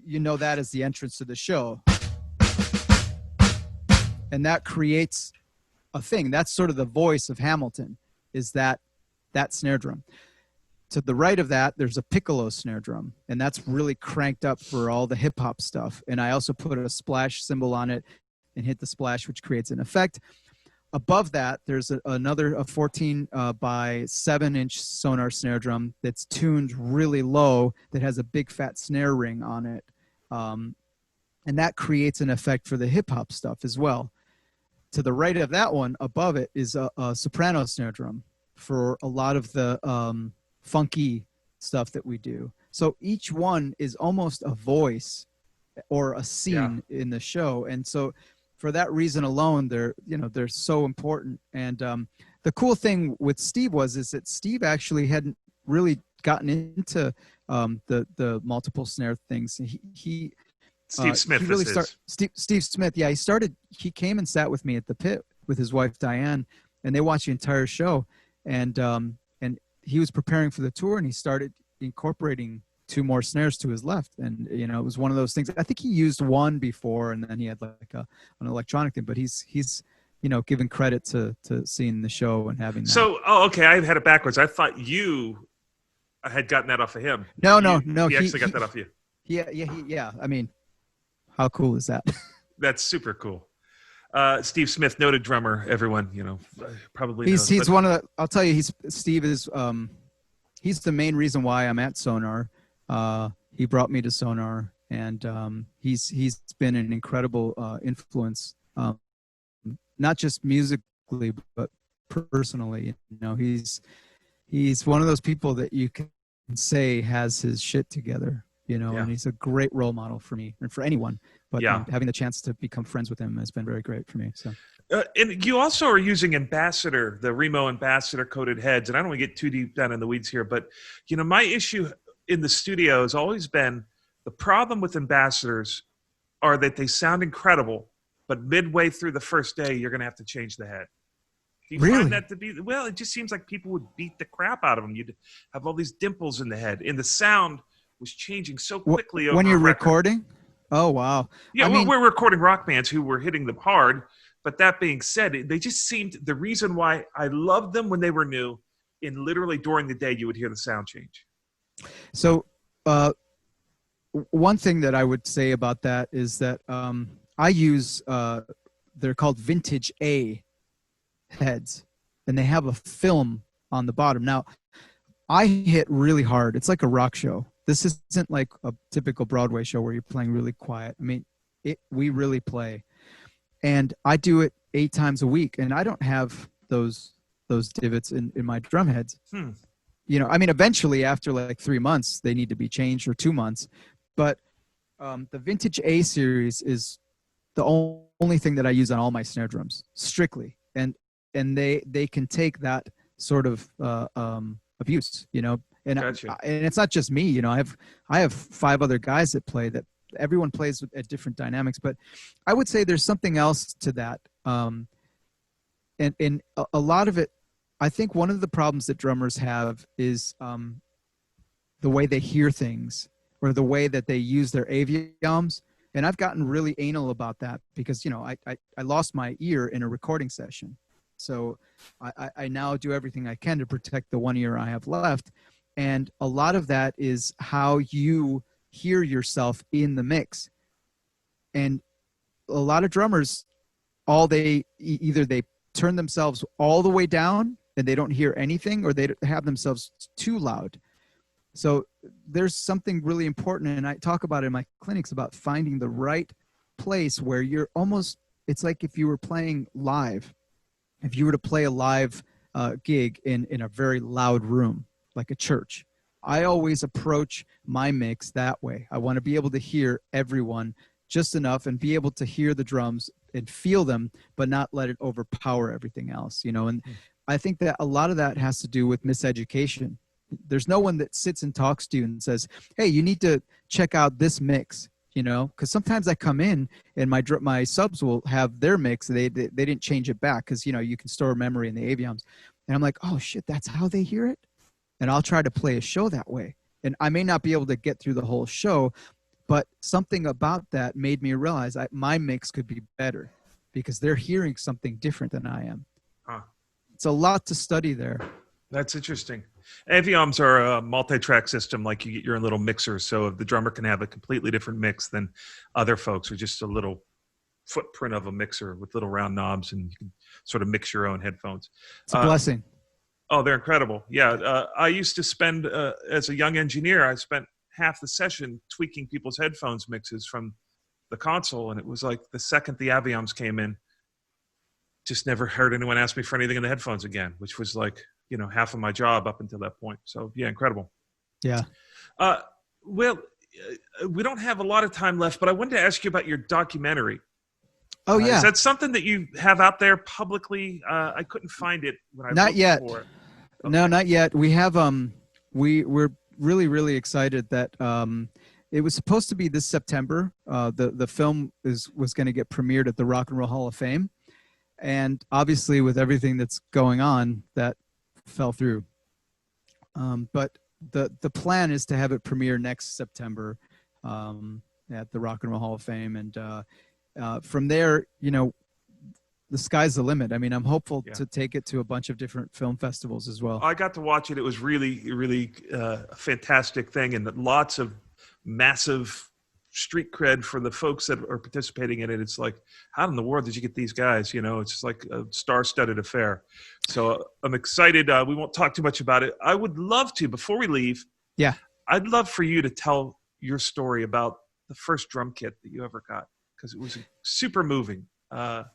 know that as the entrance to the show. And that creates a thing. That's sort of the voice of Hamilton, is that snare drum. To the right of that, there's a piccolo snare drum, and that's really cranked up for all the hip hop stuff. And I also put a splash cymbal on it and hit the splash, which creates an effect. Above that, there's another 14 by 7-inch Sonar snare drum that's tuned really low that has a big fat snare ring on it. And that creates an effect for the hip hop stuff as well. To the right of that one, above it, is a soprano snare drum for a lot of the funky stuff that we do. So each one is almost a voice or a scene in the show. And so for that reason alone, they're so important. And the cool thing with Steve is that Steve actually hadn't really gotten into the multiple snare things. Steve Smith. Steve Smith. Yeah, he came and sat with me at the pit with his wife Diane, and they watched the entire show. And he was preparing for the tour, and he started incorporating 2 more snares to his left. And it was one of those things. I think he used one before, and then he had like an electronic thing. But he's given credit to seeing the show and having that. So okay, I had it backwards. I thought you had gotten that off of him. No. He actually got that off you. Yeah. I mean, how cool is that? That's super cool. Steve Smith, noted drummer. Everyone, probably knows. He's one of the. I'll tell you, Steve is. He's the main reason why I'm at Sonar. He brought me to Sonar, and he's been an incredible influence, not just musically but personally. He's one of those people that you can say has his shit together. And he's a great role model for me and for anyone. But having the chance to become friends with him has been very great for me. So, and you also are using Ambassador, the Remo Ambassador coated heads. And I don't want to get too deep down in the weeds here, but my issue in the studio has always been the problem with Ambassadors are that they sound incredible, but midway through the first day, you're going to have to change the head. Do you find that to be? Well, it just seems like people would beat the crap out of them. You'd have all these dimples in the head, and the sound was changing so quickly over when you're record. Recording. Oh wow! Yeah, we're recording rock bands who were hitting them hard. But that being said, they just seemed the reason why I loved them when they were new. In literally during the day, you would hear the sound change. So, one thing that I would say about that is that I use they're called Vintage A heads, and they have a film on the bottom. Now, I hit really hard. It's like a rock show. This isn't like a typical Broadway show where you're playing really quiet. I mean, we really play. And I do it 8 times a week, and I don't have those divots in my drum heads. You know, I mean, eventually after like 3 months, they need to be changed, or 2 months. But the Vintage A series is the only thing that I use on all my snare drums, strictly. And they can take that sort of abuse, you know. And Gotcha. And it's not just me, you know. I have 5 other guys that play, that everyone plays at different dynamics. But I would say there's something else to that. And a lot of it, I think one of the problems that drummers have is the way they hear things, or the way that they use their avions. And I've gotten really anal about that because, you know, I lost my ear in a recording session. So I now do everything I can to protect the 1 ear I have left. And a lot of that is how you hear yourself in the mix. And a lot of drummers, either they turn themselves all the way down and they don't hear anything, or they have themselves too loud. So there's something really important, and I talk about it in my clinics, about finding the right place where you're almost, it's like if you were playing live. If you were to play a live gig in a very loud room, like a church, I always approach my mix that way. I want to be able to hear everyone just enough, and be able to hear the drums and feel them, but not let it overpower everything else, you know. And I think that a lot of that has to do with miseducation. There's no one that sits and talks to you and says, hey, you need to check out this mix, you know, because sometimes I come in and my subs will have their mix. They didn't change it back because, you know, you can store memory in the avions. And I'm like, oh, shit, that's how they hear it? And I'll try to play a show that way. And I may not be able to get through the whole show, but something about that made me realize my mix could be better because they're hearing something different than I am. Huh. It's a lot to study there. That's interesting. Avions are a multi-track system, like you get your own little mixer, so the drummer can have a completely different mix than other folks, or just a little footprint of a mixer with little round knobs, and you can sort of mix your own headphones. It's a blessing. Oh, they're incredible. Yeah, I used to spend, as a young engineer, I spent half the session tweaking people's headphones mixes from the console, and it was like the second the Avions came in, just never heard anyone ask me for anything in the headphones again, which was like, you know, half of my job up until that point. So yeah, incredible. Yeah. Well, we don't have a lot of time left, but I wanted to ask you about your documentary. Oh yeah. Is that something that you have out there publicly? I couldn't find it when I not yet. For it. Okay. No, not yet. We have we're really, really excited that it was supposed to be this September. The film was going to get premiered at the Rock and Roll Hall of Fame. And obviously with everything that's going on, that fell through. But the plan is to have it premiere next September at the Rock and Roll Hall of Fame. And from there, you know, the sky's the limit. I mean, I'm hopeful to take it to a bunch of different film festivals as well. I got to watch it. It was really, really a fantastic thing, and lots of massive street cred for the folks that are participating in it. It's like, how in the world did you get these guys? You know, it's just like a star-studded affair. So I'm excited. We won't talk too much about it. I would love to, before we leave, I'd love for you to tell your story about the first drum kit that you ever got, because it was super moving. The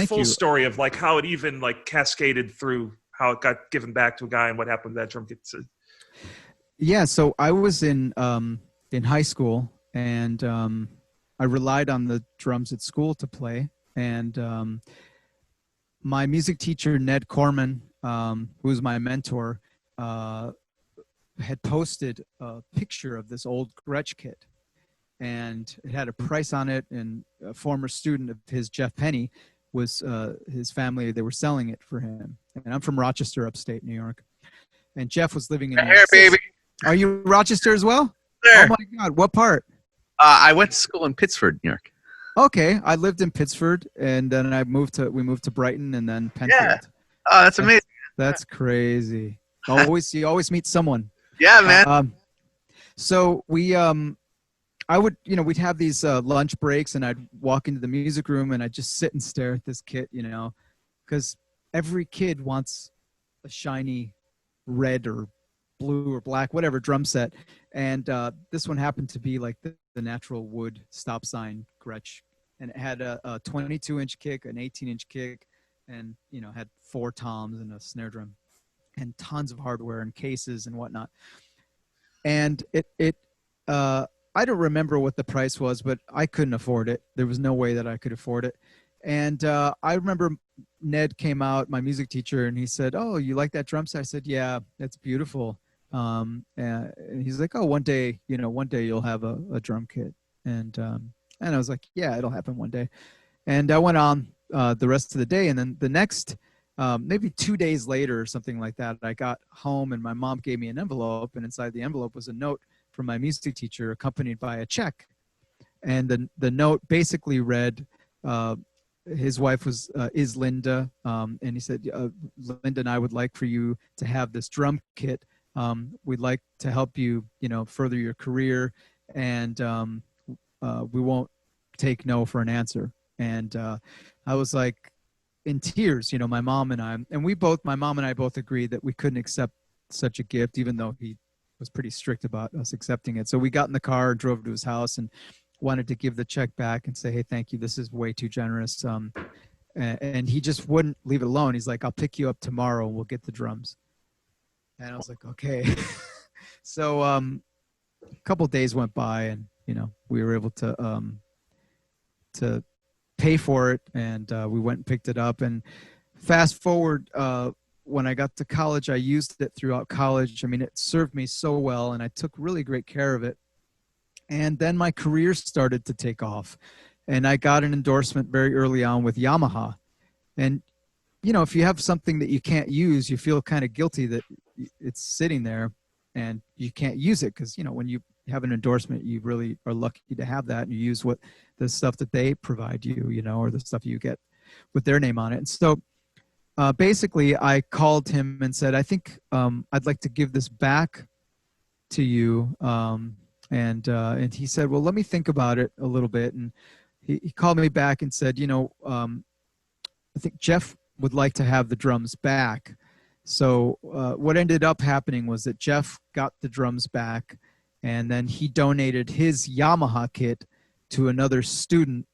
full story of like how it even like cascaded through, how it got given back to a guy and what happened to that drum kit. Yeah, so I was in high school, and I relied on the drums at school to play. And my music teacher, Ned Corman, who was my mentor, had posted a picture of this old Gretsch kit. And it had a price on it, and a former student of his, Jeff Penny, was his family. They were selling it for him. And I'm from Rochester, upstate New York. And Jeff was living in New York City. Baby. Are you Rochester as well? There. Oh my God, what part? I went to school in Pittsford, New York. Okay, I lived in Pittsford, and then we moved to Brighton, and then Penfield. Yeah. Oh, that's amazing. That's crazy. You always meet someone. Yeah, man. So we we'd have these lunch breaks, and I'd walk into the music room, and I'd just sit and stare at this kit, you know, because every kid wants shiny red or blue or black, whatever drum set. And this one happened to be like the natural wood stop sign Gretsch. And it had a 22-inch kick, an 18-inch kick, and, you know, had 4 toms and a snare drum and tons of hardware and cases and whatnot. And I don't remember what the price was, but I couldn't afford it. There was no way that I could afford it. And I remember Ned came out, my music teacher, and he said, "Oh, you like that drum set?" I said, "Yeah, that's beautiful." And he's like, "Oh, one day you'll have a drum kit." And I was like, "Yeah, it'll happen one day." And I went on the rest of the day. And then the next, maybe 2 days later or something like that, I got home and my mom gave me an envelope. And inside the envelope was a note from my music teacher accompanied by a check. And the note basically read, his wife is Linda. And he said, "Linda and I would like for you to have this drum kit. We'd like to help you, further your career. And we won't take no for an answer." And I was like in tears, my mom and my mom and I both agreed that we couldn't accept such a gift, even though he was pretty strict about us accepting it. So we got in the car, drove to his house, and wanted to give the check back and say, "Hey, thank you. This is way too generous." And he just wouldn't leave it alone. He's like, "I'll pick you up tomorrow and we'll get the drums." And I was like, "Okay." So a couple of days went by, and we were able to pay for it, and we went and picked it up. And fast forward, when I got to college, I used it throughout college. I mean, it served me so well, and I took really great care of it. And then my career started to take off, and I got an endorsement very early on with Yamaha. And if you have something that you can't use, you feel kind of guilty that it's sitting there and you can't use it, because when you have an endorsement, you really are lucky to have that, and you use the stuff that they provide you, or the stuff you get with their name on it. And so basically I called him and said, "I think I'd like to give this back to you." And he said, "Well, let me think about it a little bit." And he called me back and said, "I think Jeff would like to have the drums back." So what ended up happening was that Jeff got the drums back, and then he donated his Yamaha kit to another student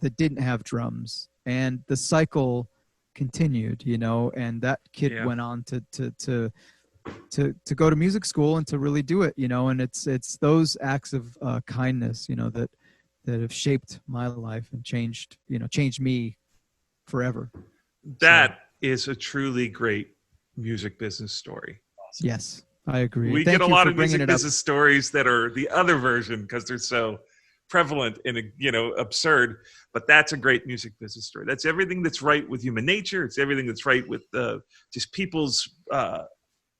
that didn't have drums. And the cycle continued, and that kid went on to go to music school and to really do it, and it's those acts of kindness, that have shaped my life and changed me forever. That is a truly great music business story. Yes, I agree. We get a lot of music business stories that are the other version because they're so prevalent and absurd, but that's a great music business story. That's everything that's right with human nature. It's everything that's right with just people's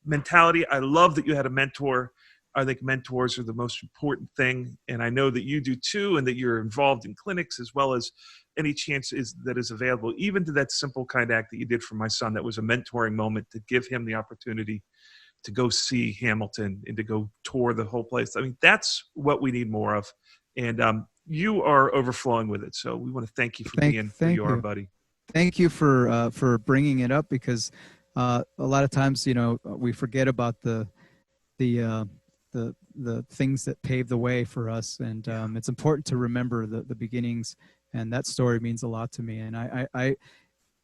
mentality. I love that you had a mentor. I think mentors are the most important thing, and I know that you do too, and that you're involved in clinics as well as any chance that is available, even to that simple kind act that you did for my son. That was a mentoring moment to give him the opportunity to go see Hamilton and to go tour the whole place. I mean, that's what we need more of, and you are overflowing with it. So we want to thank you for being who you are, buddy. Thank you for bringing it up, because a lot of times, we forget about the things that paved the way for us, and it's important to remember the beginnings. And that story means a lot to me. And I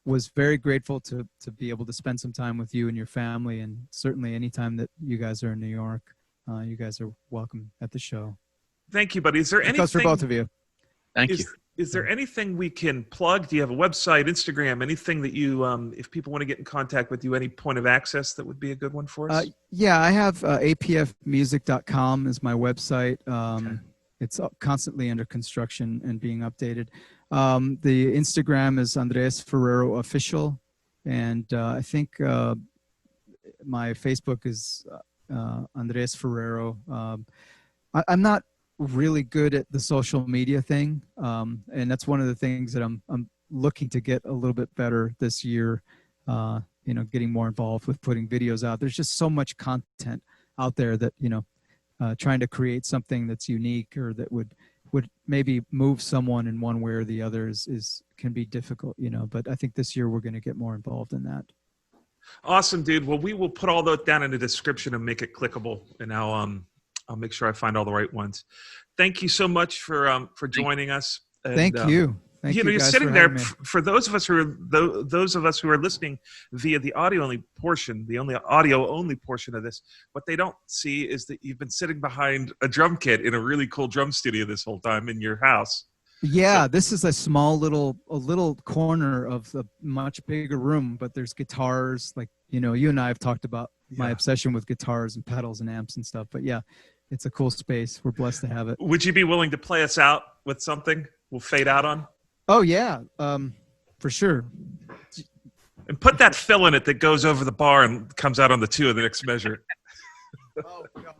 was very grateful to be able to spend some time with you and your family, and certainly anytime that you guys are in New York, you guys are welcome at the show. Thank you, buddy. Is there anything for both of you? Thank you. Is there anything we can plug? Do you have a website, Instagram, anything that you, if people want to get in contact with you, any point of access that would be a good one for us? Yeah, I have apfmusic.com is my website. Okay. It's constantly under construction and being updated. The Instagram is Andres Forero Official. And I think my Facebook is Andres Forero. I'm not really good at the social media thing. And that's one of the things that I'm looking to get a little bit better this year, getting more involved with putting videos out. There's just so much content out there that, trying to create something that's unique or that would maybe move someone in one way or the other can be difficult, but I think this year we're going to get more involved in that. Awesome, dude. Well, we will put all that down in the description and make it clickable, and I'll make sure I find all the right ones. Thank you so much for joining us. And, Thank you. Thank you, you're guys, sitting for there having me. for those of us who are listening via the audio only portion of this. What they don't see is that you've been sitting behind a drum kit in a really cool drum studio this whole time in your house. Yeah, So- this is a little corner of a much bigger room, but there's guitars. Like, you and I have talked about my Yeah. obsession with guitars and pedals and amps and stuff. But yeah, it's a cool space. We're blessed to have it. Would you be willing to play us out with something we'll fade out on? Oh yeah, for sure. And put that fill in it that goes over the bar and comes out on the 2 of the next measure. Oh God.